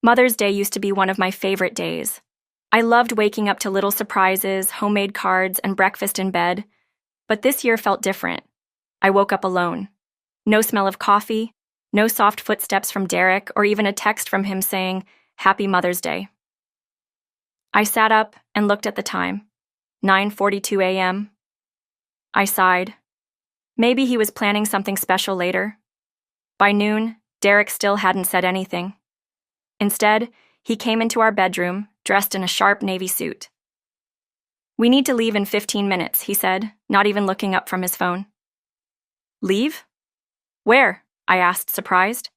Mother's Day used to be one of my favorite days. I loved waking up to little surprises, homemade cards, and breakfast in bed. But this year felt different. I woke up alone. No smell of coffee, no soft footsteps from Derek, or even a text from him saying, "Happy Mother's Day." I sat up and looked at the time. 9:42 a.m. I sighed. Maybe he was planning something special later. By noon, Derek still hadn't said anything. Instead, he came into our bedroom, dressed in a sharp navy suit. "We need to leave in 15 minutes, he said, not even looking up from his phone. "Leave? Where?" I asked, surprised.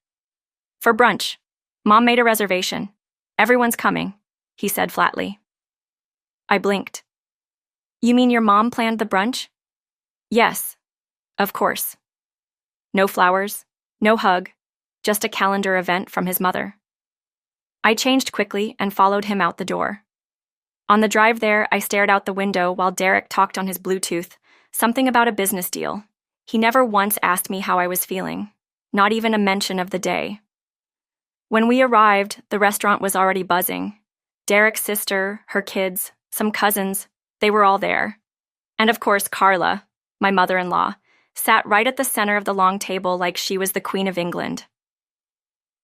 "For brunch. Mom made a reservation. Everyone's coming," he said flatly. I blinked. "You mean your mom planned the brunch?" "Yes, of course." No flowers, no hug, just a calendar event from his mother. I changed quickly and followed him out the door. On the drive there, I stared out the window while Derek talked on his Bluetooth, something about a business deal. He never once asked me how I was feeling, not even a mention of the day. When we arrived, the restaurant was already buzzing. Derek's sister, her kids, some cousins, they were all there. And of course, Carla, my mother-in-law, sat right at the center of the long table like she was the Queen of England.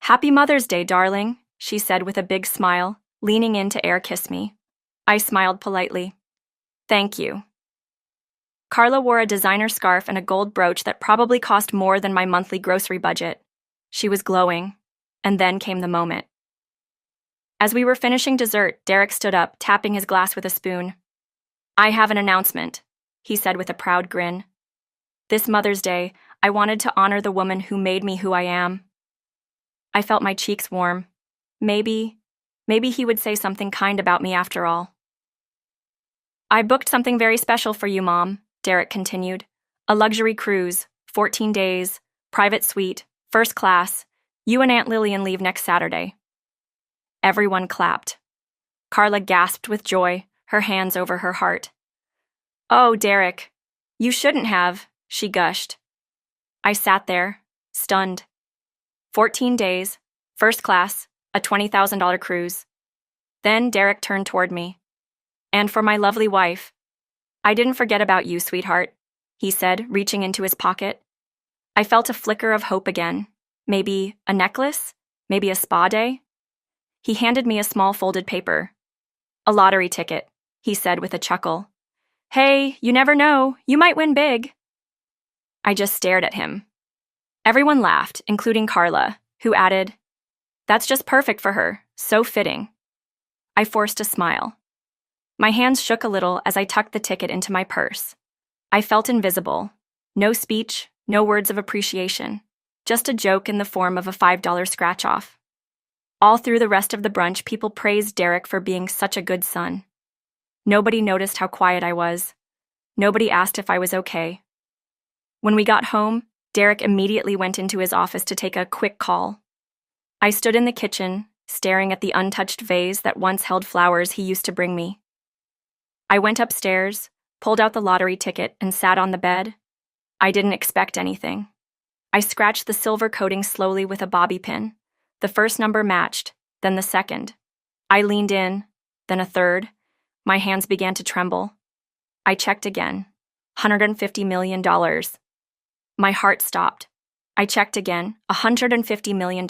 "Happy Mother's Day, darling," she said with a big smile, leaning in to air kiss me. I smiled politely. "Thank you." Carla wore a designer scarf and a gold brooch that probably cost more than my monthly grocery budget. She was glowing, and then came the moment. As we were finishing dessert, Derek stood up, tapping his glass with a spoon. "I have an announcement," he said with a proud grin. "This Mother's Day, I wanted to honor the woman who made me who I am." I felt my cheeks warm. Maybe he would say something kind about me after all. "I booked something very special for you, Mom," Derek continued. "A luxury cruise, 14 days, private suite, first class. You and Aunt Lillian leave next Saturday." Everyone clapped. Carla gasped with joy, her hands over her heart. "Oh, Derek, you shouldn't have," she gushed. I sat there, stunned. 14 days, first class, a $20,000 cruise. Then Derek turned toward me. "And for my lovely wife." "I didn't forget about you, sweetheart," he said, reaching into his pocket. I felt a flicker of hope again. Maybe a necklace? Maybe a spa day? He handed me a small folded paper. "A lottery ticket," he said with a chuckle. "Hey, you never know. You might win big." I just stared at him. Everyone laughed, including Carla, who added, "That's just perfect for her. So fitting." I forced a smile. My hands shook a little as I tucked the ticket into my purse. I felt invisible. No speech, no words of appreciation. Just a joke in the form of a $5 scratch-off. All through the rest of the brunch, people praised Derek for being such a good son. Nobody noticed how quiet I was. Nobody asked if I was okay. When we got home, Derek immediately went into his office to take a quick call. I stood in the kitchen, staring at the untouched vase that once held flowers he used to bring me. I went upstairs, pulled out the lottery ticket, and sat on the bed. I didn't expect anything. I scratched the silver coating slowly with a bobby pin. The first number matched, then the second. I leaned in, then a third. My hands began to tremble. I checked again. $150 million. My heart stopped. I checked again. $150 million.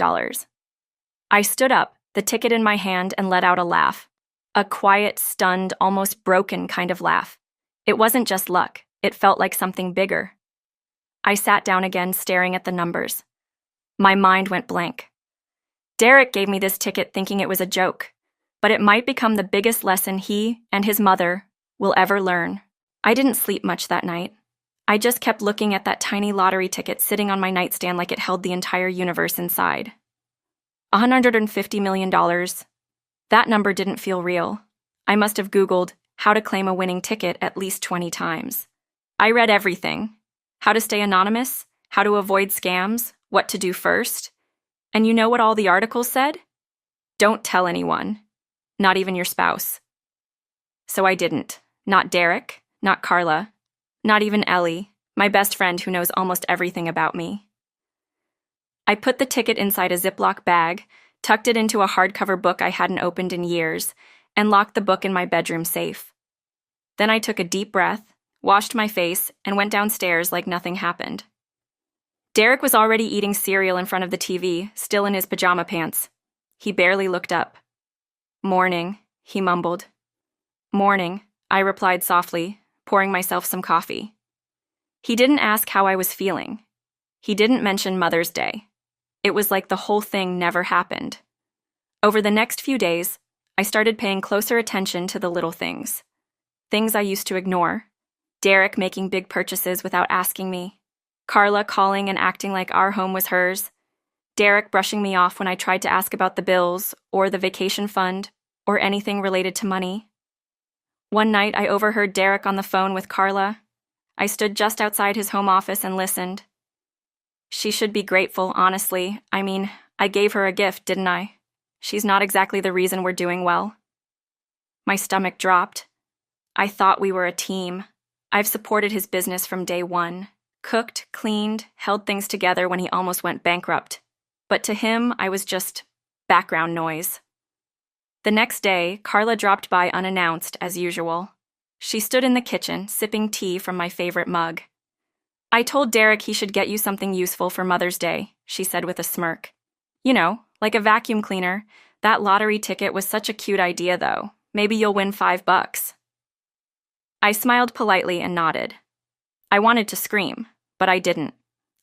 I stood up, the ticket in my hand, and let out a laugh. A quiet, stunned, almost broken kind of laugh. It wasn't just luck. It felt like something bigger. I sat down again, staring at the numbers. My mind went blank. Derek gave me this ticket thinking it was a joke, but it might become the biggest lesson he and his mother will ever learn. I didn't sleep much that night. I just kept looking at that tiny lottery ticket sitting on my nightstand like it held the entire universe inside. $150 million. That number didn't feel real. I must have Googled how to claim a winning ticket at least 20 times. I read everything. How to stay anonymous, how to avoid scams, what to do first. And you know what all the articles said? Don't tell anyone, not even your spouse. So I didn't. Not Derek, not Carla, not even Ellie, my best friend who knows almost everything about me. I put the ticket inside a Ziploc bag, tucked it into a hardcover book I hadn't opened in years, and locked the book in my bedroom safe. Then I took a deep breath, washed my face, and went downstairs like nothing happened. Derek was already eating cereal in front of the TV, still in his pajama pants. He barely looked up. "Morning," he mumbled. "Morning," I replied softly, pouring myself some coffee. He didn't ask how I was feeling. He didn't mention Mother's Day. It was like the whole thing never happened. Over the next few days, I started paying closer attention to the little things. Things I used to ignore. Derek making big purchases without asking me. Carla calling and acting like our home was hers. Derek brushing me off when I tried to ask about the bills, or the vacation fund, or anything related to money. One night, I overheard Derek on the phone with Carla. I stood just outside his home office and listened. She should be grateful, honestly. I mean, I gave her a gift, didn't I? She's not exactly the reason we're doing well. My stomach dropped. I thought we were a team. I've supported his business from day one. Cooked, cleaned, held things together when he almost went bankrupt. But to him, I was just background noise. The next day, Carla dropped by unannounced, as usual. She stood in the kitchen, sipping tea from my favorite mug. "I told Derek he should get you something useful for Mother's Day," she said with a smirk. "You know, like a vacuum cleaner. That lottery ticket was such a cute idea, though. Maybe you'll win $5. I smiled politely and nodded. I wanted to scream, but I didn't.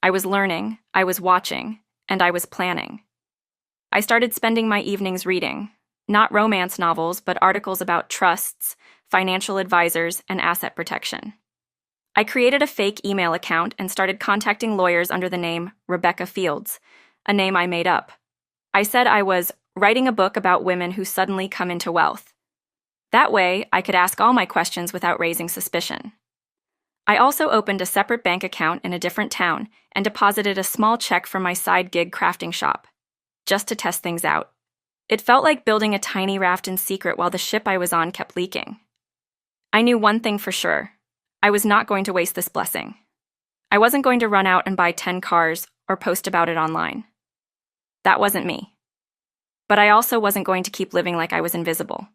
I was learning, I was watching, and I was planning. I started spending my evenings reading, not romance novels, but articles about trusts, financial advisors, and asset protection. I created a fake email account and started contacting lawyers under the name Rebecca Fields, a name I made up. I said I was writing a book about women who suddenly come into wealth. That way, I could ask all my questions without raising suspicion. I also opened a separate bank account in a different town and deposited a small check for my side gig crafting shop, just to test things out. It felt like building a tiny raft in secret while the ship I was on kept leaking. I knew one thing for sure. I was not going to waste this blessing. I wasn't going to run out and buy 10 cars or post about it online. That wasn't me. But I also wasn't going to keep living like I was invisible.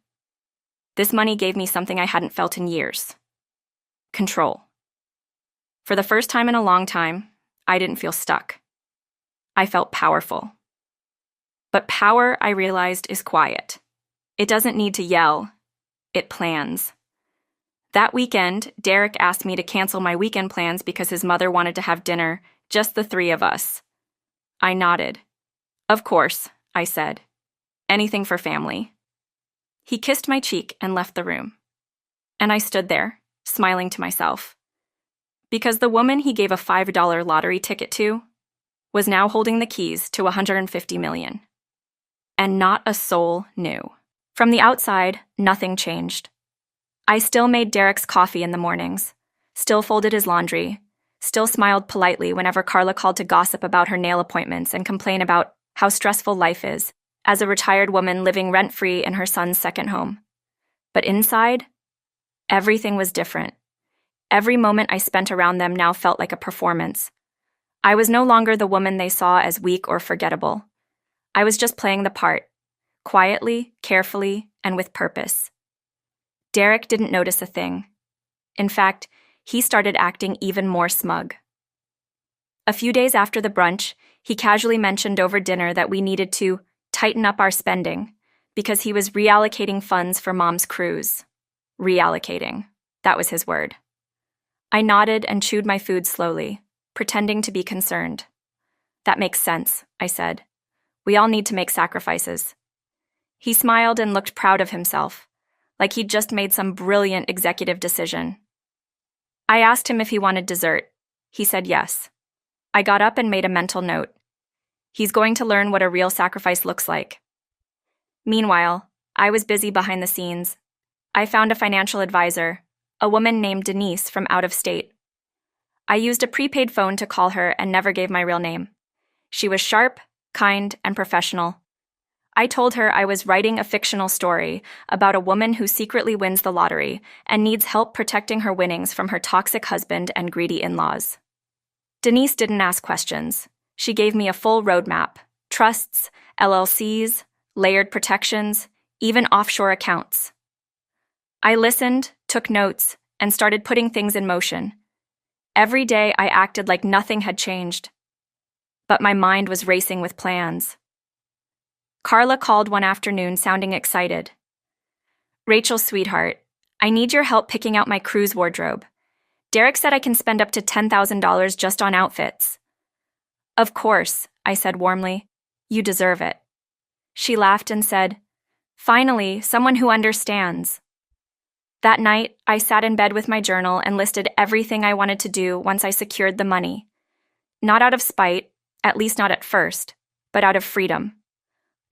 This money gave me something I hadn't felt in years. Control. For the first time in a long time, I didn't feel stuck. I felt powerful. But power, I realized, is quiet. It doesn't need to yell. It plans. That weekend, Derek asked me to cancel my weekend plans because his mother wanted to have dinner, just the three of us. I nodded. "Of course," I said. "Anything for family." He kissed my cheek and left the room. And I stood there, smiling to myself. Because the woman he gave a $5 lottery ticket to was now holding the keys to $150 million. And not a soul knew. From the outside, nothing changed. I still made Derek's coffee in the mornings, still folded his laundry, still smiled politely whenever Carla called to gossip about her nail appointments and complain about how stressful life is as a retired woman living rent-free in her son's second home. But inside, everything was different. Every moment I spent around them now felt like a performance. I was no longer the woman they saw as weak or forgettable. I was just playing the part, quietly, carefully, and with purpose. Derek didn't notice a thing. In fact, he started acting even more smug. A few days after the brunch, he casually mentioned over dinner that we needed to tighten up our spending because he was reallocating funds for Mom's cruise. Reallocating. That was his word. I nodded and chewed my food slowly, pretending to be concerned. "That makes sense," I said. "We all need to make sacrifices." He smiled and looked proud of himself, like he'd just made some brilliant executive decision. I asked him if he wanted dessert. He said yes. I got up and made a mental note. He's going to learn what a real sacrifice looks like. Meanwhile, I was busy behind the scenes. I found a financial advisor, a woman named Denise from out of state. I used a prepaid phone to call her and never gave my real name. She was sharp, kind, and professional. I told her I was writing a fictional story about a woman who secretly wins the lottery and needs help protecting her winnings from her toxic husband and greedy in-laws. Denise didn't ask questions. She gave me a full roadmap, trusts, LLCs, layered protections, even offshore accounts. I listened, took notes, and started putting things in motion. Every day I acted like nothing had changed. But my mind was racing with plans. Carla called one afternoon sounding excited. "Rachel, sweetheart, I need your help picking out my cruise wardrobe. Derek said I can spend up to $10,000 just on outfits." "Of course," I said warmly. "You deserve it." She laughed and said, "Finally, someone who understands." That night, I sat in bed with my journal and listed everything I wanted to do once I secured the money. Not out of spite, at least not at first, but out of freedom.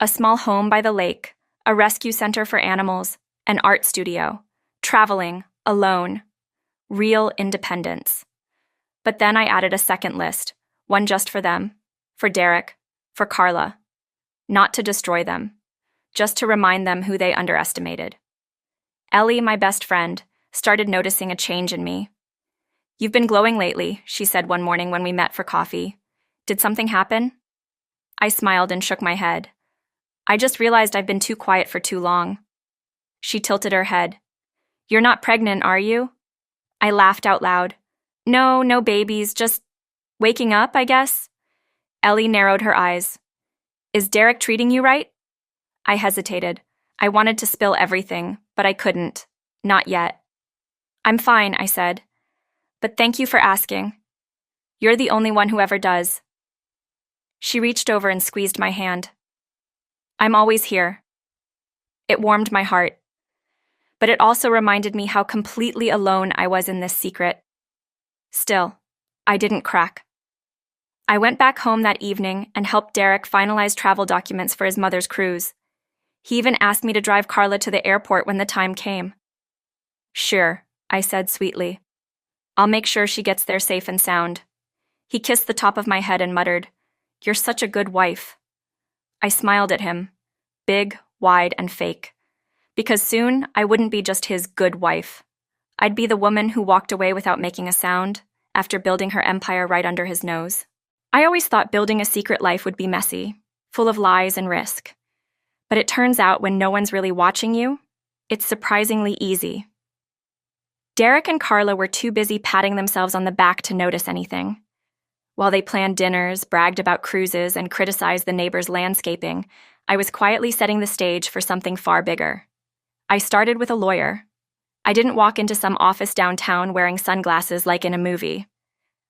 A small home by the lake, a rescue center for animals, an art studio, traveling, alone, real independence. But then I added a second list, one just for them, for Derek, for Carla. Not to destroy them, just to remind them who they underestimated. Ellie, my best friend, started noticing a change in me. "You've been glowing lately," she said one morning when we met for coffee. "Did something happen?" I smiled and shook my head. "I just realized I've been too quiet for too long." She tilted her head. "You're not pregnant, are you?" I laughed out loud. "No, no babies, just waking up, I guess." Ellie narrowed her eyes. "Is Derek treating you right?" I hesitated. I wanted to spill everything, but I couldn't. Not yet. "I'm fine," I said. "But thank you for asking. You're the only one who ever does." She reached over and squeezed my hand. "I'm always here." It warmed my heart. But it also reminded me how completely alone I was in this secret. Still, I didn't crack. I went back home that evening and helped Derek finalize travel documents for his mother's cruise. He even asked me to drive Carla to the airport when the time came. "Sure," I said sweetly. "I'll make sure she gets there safe and sound." He kissed the top of my head and muttered, "You're such a good wife." I smiled at him, big, wide, and fake. Because soon, I wouldn't be just his good wife. I'd be the woman who walked away without making a sound, after building her empire right under his nose. I always thought building a secret life would be messy, full of lies and risk. But it turns out when no one's really watching you, it's surprisingly easy. Derek and Carla were too busy patting themselves on the back to notice anything. While they planned dinners, bragged about cruises, and criticized the neighbors' landscaping, I was quietly setting the stage for something far bigger. I started with a lawyer. I didn't walk into some office downtown wearing sunglasses like in a movie.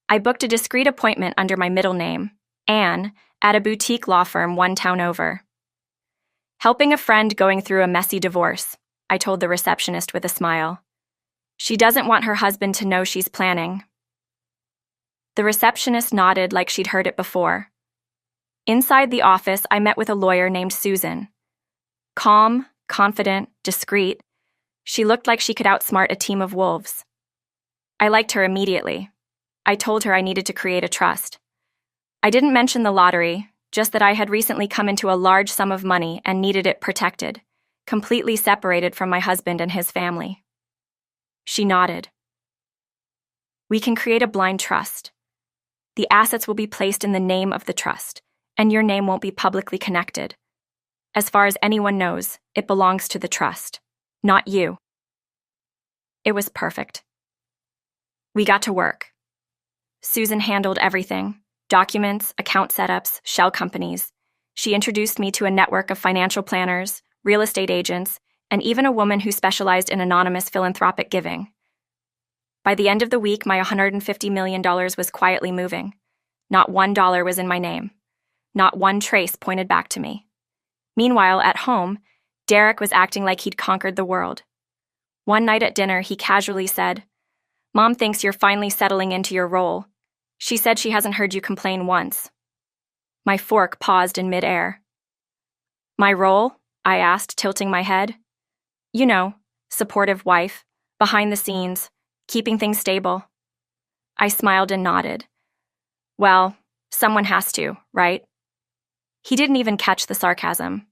I booked a discreet appointment under my middle name, Anne, at a boutique law firm one town over. "Helping a friend going through a messy divorce," I told the receptionist with a smile. "She doesn't want her husband to know she's planning." The receptionist nodded like she'd heard it before. Inside the office, I met with a lawyer named Susan. Calm, confident, discreet, she looked like she could outsmart a team of wolves. I liked her immediately. I told her I needed to create a trust. I didn't mention the lottery, just that I had recently come into a large sum of money and needed it protected, completely separated from my husband and his family. She nodded. "We can create a blind trust. The assets will be placed in the name of the trust, and your name won't be publicly connected. As far as anyone knows, it belongs to the trust, not you." It was perfect. We got to work. Susan handled everything: documents, account setups, shell companies. She introduced me to a network of financial planners, real estate agents, and even a woman who specialized in anonymous philanthropic giving. By the end of the week, my $150 million was quietly moving. Not $1 was in my name. Not one trace pointed back to me. Meanwhile, at home, Derek was acting like he'd conquered the world. One night at dinner, he casually said, "Mom thinks you're finally settling into your role. She said she hasn't heard you complain once." My fork paused in midair. "My role?" I asked, tilting my head. "You know, supportive wife, behind the scenes, keeping things stable." I smiled and nodded. "Well, someone has to, right?" He didn't even catch the sarcasm.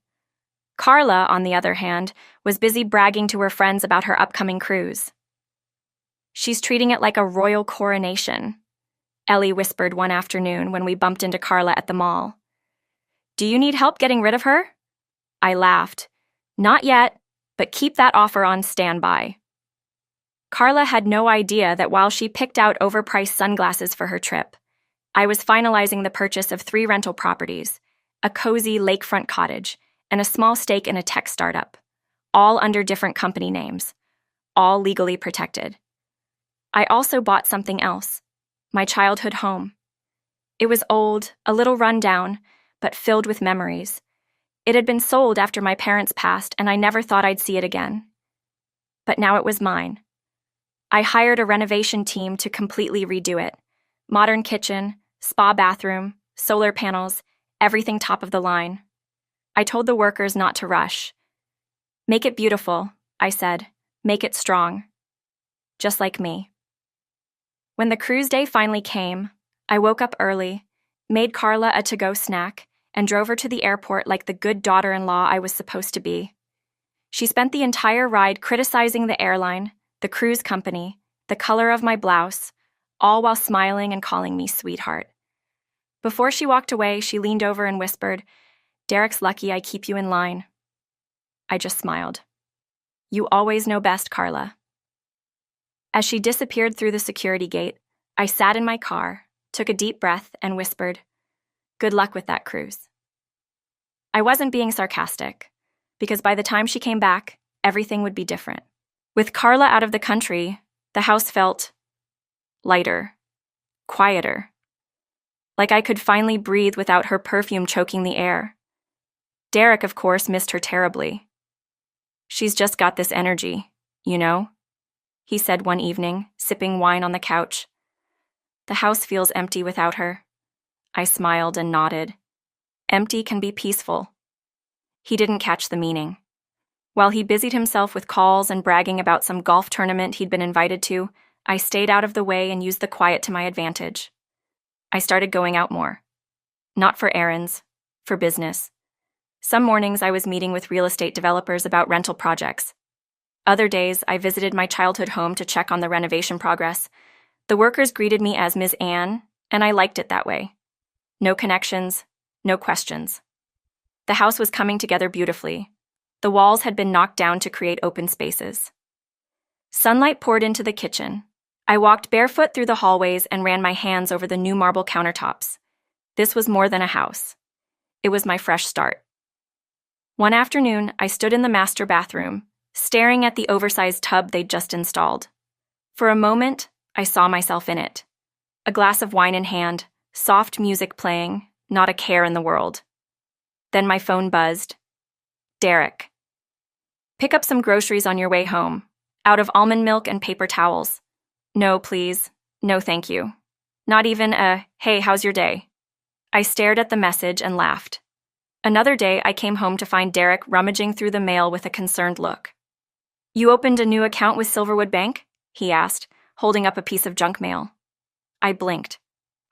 Carla, on the other hand, was busy bragging to her friends about her upcoming cruise. "She's treating it like a royal coronation," Ellie whispered one afternoon when we bumped into Carla at the mall. Do you need help getting rid of her? I laughed. Not yet, but keep that offer on standby. Carla had no idea that while she picked out overpriced sunglasses for her trip, I was finalizing the purchase of 3 rental properties, a cozy lakefront cottage, and a small stake in a tech startup, all under different company names, all legally protected. I also bought something else, my childhood home. It was old, a little run down, but filled with memories. It had been sold after my parents passed, and I never thought I'd see it again. But now it was mine. I hired a renovation team to completely redo it. Modern kitchen, spa bathroom, solar panels, everything top of the line. I told the workers not to rush. Make it beautiful, I said. Make it strong. Just like me. When the cruise day finally came, I woke up early, made Carla a to-go snack, and drove her to the airport like the good daughter-in-law I was supposed to be. She spent the entire ride criticizing the airline, the cruise company, the color of my blouse, all while smiling and calling me sweetheart. Before she walked away, she leaned over and whispered, "Derek's lucky I keep you in line." I just smiled. You always know best, Carla. As she disappeared through the security gate, I sat in my car, took a deep breath, and whispered, "Good luck with that cruise." I wasn't being sarcastic, because by the time she came back, everything would be different. With Carla out of the country, the house felt lighter, quieter, like I could finally breathe without her perfume choking the air. Derek, of course, missed her terribly. "She's just got this energy, you know?" he said one evening, sipping wine on the couch. "The house feels empty without her." I smiled and nodded. Empty can be peaceful. He didn't catch the meaning. While he busied himself with calls and bragging about some golf tournament he'd been invited to, I stayed out of the way and used the quiet to my advantage. I started going out more. Not for errands, for business. Some mornings I was meeting with real estate developers about rental projects. Other days, I visited my childhood home to check on the renovation progress. The workers greeted me as Ms. Anne, and I liked it that way. No connections, no questions. The house was coming together beautifully. The walls had been knocked down to create open spaces. Sunlight poured into the kitchen. I walked barefoot through the hallways and ran my hands over the new marble countertops. This was more than a house. It was my fresh start. One afternoon, I stood in the master bathroom, staring at the oversized tub they'd just installed. For a moment, I saw myself in it. A glass of wine in hand, soft music playing, not a care in the world. Then my phone buzzed. "Derek. Pick up some groceries on your way home. Out of almond milk and paper towels. No, please. No, thank you. Not even a, hey, how's your day?" I stared at the message and laughed. Another day, I came home to find Derek rummaging through the mail with a concerned look. "You opened a new account with Silverwood Bank?" he asked, holding up a piece of junk mail. I blinked.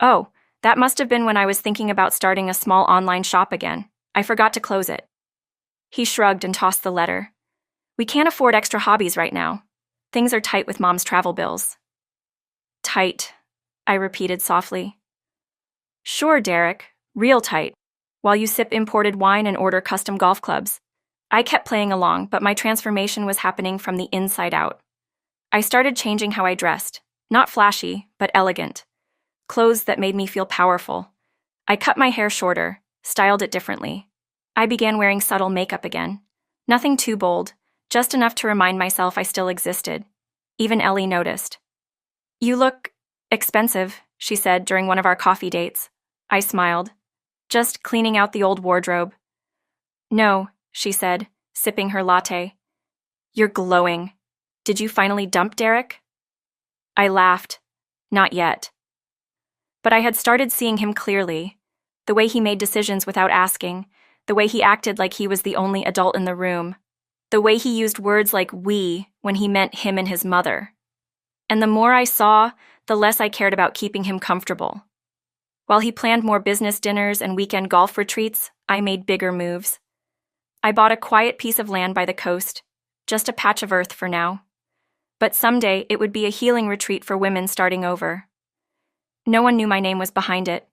"Oh, that must have been when I was thinking about starting a small online shop again. I forgot to close it." He shrugged and tossed the letter. "We can't afford extra hobbies right now. Things are tight with Mom's travel bills." "Tight," I repeated softly. "Sure, Derek, real tight, while you sip imported wine and order custom golf clubs." I kept playing along, but my transformation was happening from the inside out. I started changing how I dressed, not flashy, but elegant. Clothes that made me feel powerful. I cut my hair shorter, styled it differently. I began wearing subtle makeup again. Nothing too bold, just enough to remind myself I still existed. Even Ellie noticed. "You look expensive," she said during one of our coffee dates. I smiled. "Just cleaning out the old wardrobe." "No," she said, sipping her latte. "You're glowing. Did you finally dump Derek?" I laughed. Not yet. But I had started seeing him clearly. The way he made decisions without asking, the way he acted like he was the only adult in the room, the way he used words like "we" when he meant him and his mother. And the more I saw, the less I cared about keeping him comfortable. While he planned more business dinners and weekend golf retreats, I made bigger moves. I bought a quiet piece of land by the coast, just a patch of earth for now. But someday it would be a healing retreat for women starting over. No one knew my name was behind it.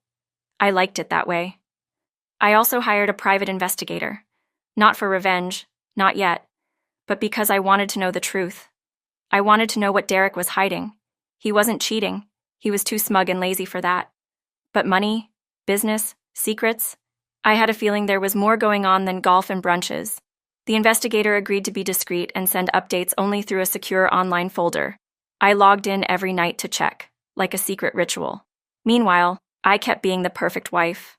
I liked it that way. I also hired a private investigator. Not for revenge, not yet, but because I wanted to know the truth. I wanted to know what Derek was hiding. He wasn't cheating. He was too smug and lazy for that. But money, business, secrets, I had a feeling there was more going on than golf and brunches. The investigator agreed to be discreet and send updates only through a secure online folder. I logged in every night to check, like a secret ritual. Meanwhile, I kept being the perfect wife.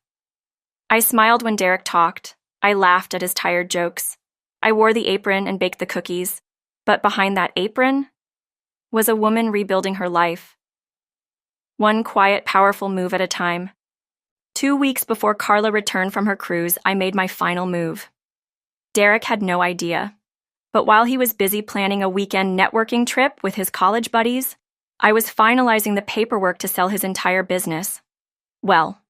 I smiled when Derek talked. I laughed at his tired jokes. I wore the apron and baked the cookies. But behind that apron was a woman rebuilding her life. One quiet, powerful move at a time. 2 weeks before Carla returned from her cruise, I made my final move. Derek had no idea. But while he was busy planning a weekend networking trip with his college buddies, I was finalizing the paperwork to sell his entire business. Well,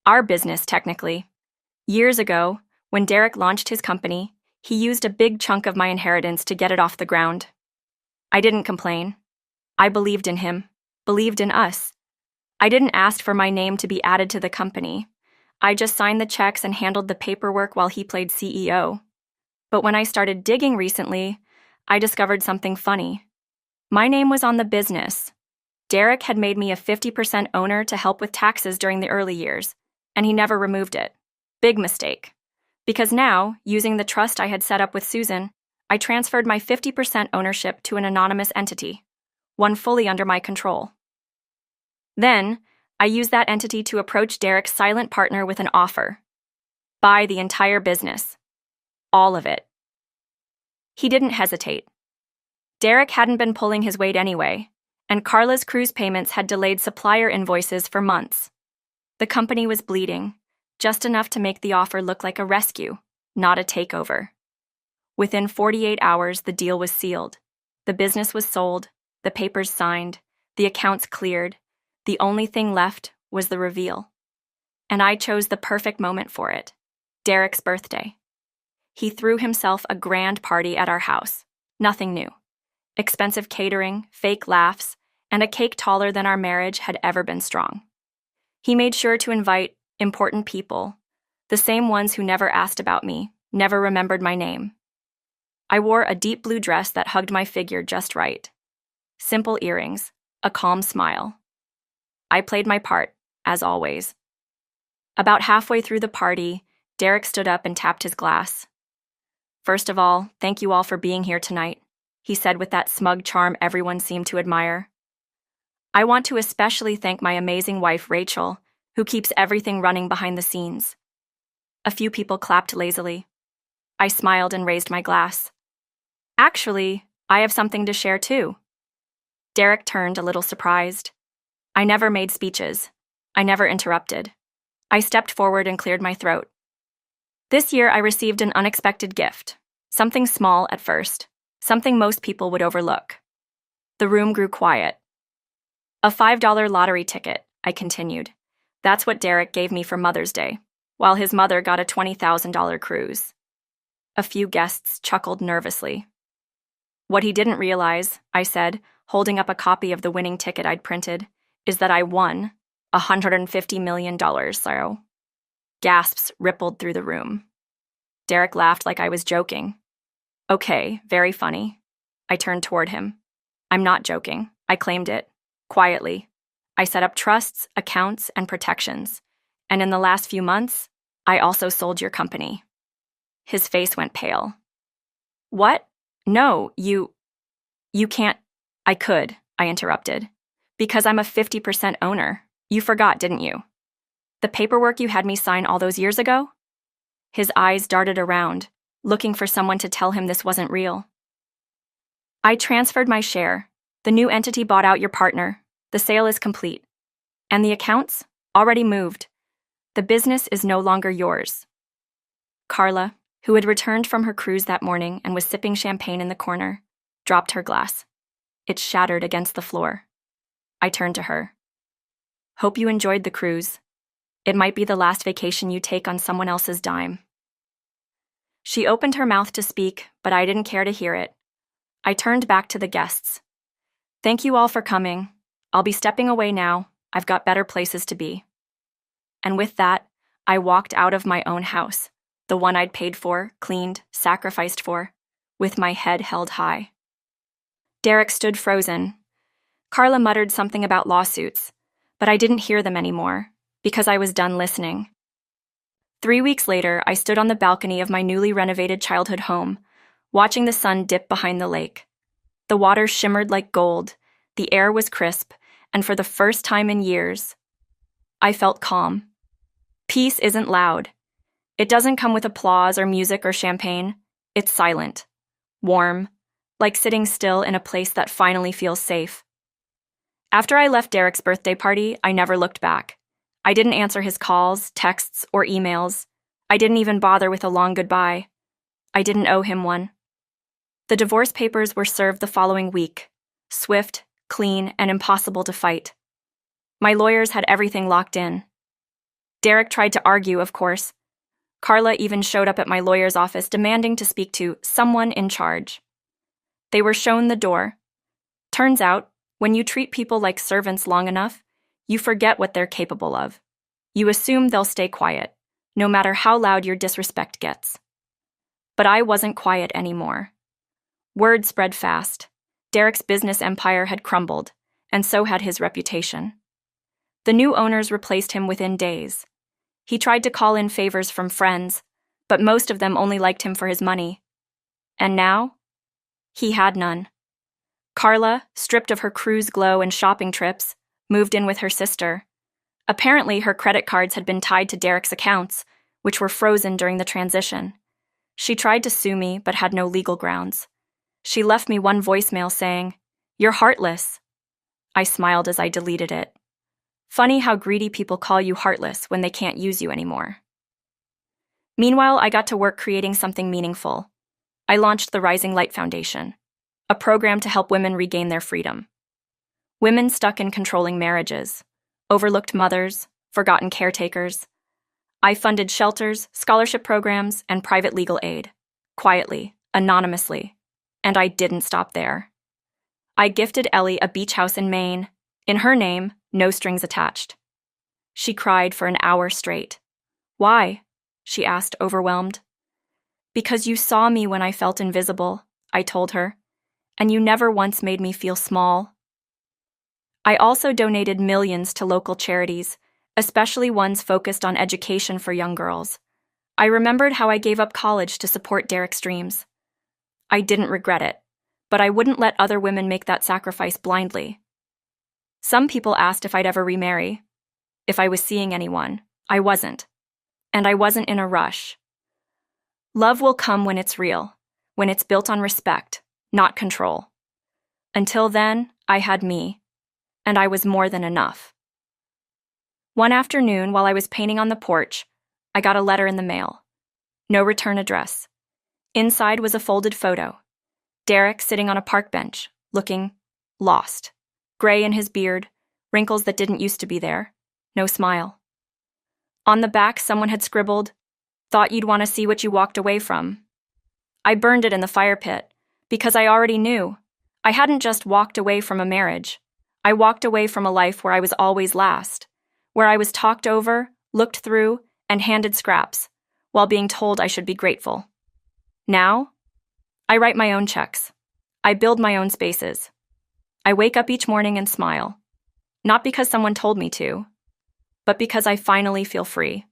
our business, technically. Years ago, when Derek launched his company, he used a big chunk of my inheritance to get it off the ground. I didn't complain. I believed in him, believed in us. I didn't ask for my name to be added to the company. I just signed the checks and handled the paperwork while he played CEO. But when I started digging recently, I discovered something funny. My name was on the business. Derek had made me a 50% owner to help with taxes during the early years, and he never removed it. Big mistake. Because now, using the trust I had set up with Susan, I transferred my 50% ownership to an anonymous entity, one fully under my control. Then, I used that entity to approach Derek's silent partner with an offer. Buy the entire business. All of it. He didn't hesitate. Derek hadn't been pulling his weight anyway, and Carla's cruise payments had delayed supplier invoices for months. The company was bleeding, just enough to make the offer look like a rescue, not a takeover. Within 48 hours, the deal was sealed. The business was sold, the papers signed, the accounts cleared. The only thing left was the reveal. And I chose the perfect moment for it. Derek's birthday. He threw himself a grand party at our house. Nothing new. Expensive catering, fake laughs, and a cake taller than our marriage had ever been strong. He made sure to invite important people, the same ones who never asked about me, never remembered my name. I wore a deep blue dress that hugged my figure just right. Simple earrings, a calm smile. I played my part, as always. About halfway through the party, Derek stood up and tapped his glass. "First of all, thank you all for being here tonight," he said with that smug charm everyone seemed to admire. "I want to especially thank my amazing wife, Rachel, who keeps everything running behind the scenes." A few people clapped lazily. I smiled and raised my glass. "Actually, I have something to share too." Derek turned a little surprised. I never made speeches. I never interrupted. I stepped forward and cleared my throat. This year, I received an unexpected gift. Something small at first. Something most people would overlook. The room grew quiet. "A $5 lottery ticket," I continued. "That's what Derek gave me for Mother's Day, while his mother got a $20,000 cruise." A few guests chuckled nervously. "What he didn't realize," I said, holding up a copy of the winning ticket I'd printed, "is that I won $150 million, so." Gasps rippled through the room. Derek laughed like I was joking. "Okay, very funny." I turned toward him. "I'm not joking. I claimed it. Quietly. I set up trusts, accounts, and protections. And in the last few months, I also sold your company." His face went pale. "What? No, you can't." "I could," I interrupted. "Because I'm a 50% owner. You forgot, didn't you? The paperwork you had me sign all those years ago?" His eyes darted around, looking for someone to tell him this wasn't real. "I transferred my share. The new entity bought out your partner. The sale is complete. And the accounts? Already moved. The business is no longer yours." Carla, who had returned from her cruise that morning and was sipping champagne in the corner, dropped her glass. It shattered against the floor. I turned to her. "Hope you enjoyed the cruise. It might be the last vacation you take on someone else's dime." She opened her mouth to speak, but I didn't care to hear it. I turned back to the guests. "Thank you all for coming. I'll be stepping away now. I've got better places to be." And with that, I walked out of my own house, the one I'd paid for, cleaned, sacrificed for, with my head held high. Derek stood frozen. Carla muttered something about lawsuits, but I didn't hear them anymore, because I was done listening. 3 weeks later, I stood on the balcony of my newly renovated childhood home, watching the sun dip behind the lake. The water shimmered like gold, the air was crisp, and for the first time in years, I felt calm. Peace isn't loud. It doesn't come with applause or music or champagne. It's silent, warm, like sitting still in a place that finally feels safe. After I left Derek's birthday party, I never looked back. I didn't answer his calls, texts, or emails. I didn't even bother with a long goodbye. I didn't owe him one. The divorce papers were served the following week, swift, clean, and impossible to fight. My lawyers had everything locked in. Derek tried to argue, of course. Carla even showed up at my lawyer's office demanding to speak to someone in charge. They were shown the door. Turns out, when you treat people like servants long enough, you forget what they're capable of. You assume they'll stay quiet, no matter how loud your disrespect gets. But I wasn't quiet anymore. Word spread fast. Derek's business empire had crumbled, and so had his reputation. The new owners replaced him within days. He tried to call in favors from friends, but most of them only liked him for his money. And now, he had none. Carla, stripped of her cruise glow and shopping trips, moved in with her sister. Apparently, her credit cards had been tied to Derek's accounts, which were frozen during the transition. She tried to sue me, but had no legal grounds. She left me one voicemail saying, "You're heartless." I smiled as I deleted it. Funny how greedy people call you heartless when they can't use you anymore. Meanwhile, I got to work creating something meaningful. I launched the Rising Light Foundation, a program to help women regain their freedom. Women stuck in controlling marriages, overlooked mothers, forgotten caretakers. I funded shelters, scholarship programs, and private legal aid, quietly, anonymously, and I didn't stop there. I gifted Ellie a beach house in Maine, in her name, no strings attached. She cried for an hour straight. "Why?" she asked, overwhelmed. "Because you saw me when I felt invisible," I told her, "and you never once made me feel small." I also donated millions to local charities, especially ones focused on education for young girls. I remembered how I gave up college to support Derek's dreams. I didn't regret it, but I wouldn't let other women make that sacrifice blindly. Some people asked if I'd ever remarry, if I was seeing anyone. I wasn't. And I wasn't in a rush. Love will come when it's real, when it's built on respect, not control. Until then, I had me, and I was more than enough. One afternoon, while I was painting on the porch, I got a letter in the mail. No return address. Inside was a folded photo. Derek sitting on a park bench, looking lost. Gray in his beard, wrinkles that didn't used to be there, no smile. On the back, someone had scribbled, "Thought you'd want to see what you walked away from." I burned it in the fire pit, because I already knew. I hadn't just walked away from a marriage. I walked away from a life where I was always last, where I was talked over, looked through, and handed scraps, while being told I should be grateful. Now, I write my own checks. I build my own spaces. I wake up each morning and smile, not because someone told me to, but because I finally feel free.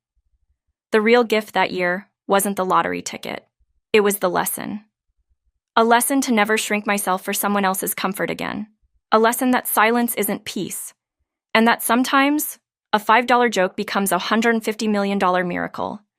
The real gift that year wasn't the lottery ticket. It was the lesson. A lesson to never shrink myself for someone else's comfort again. A lesson that silence isn't peace, and that sometimes a $5 joke becomes a $150 million miracle.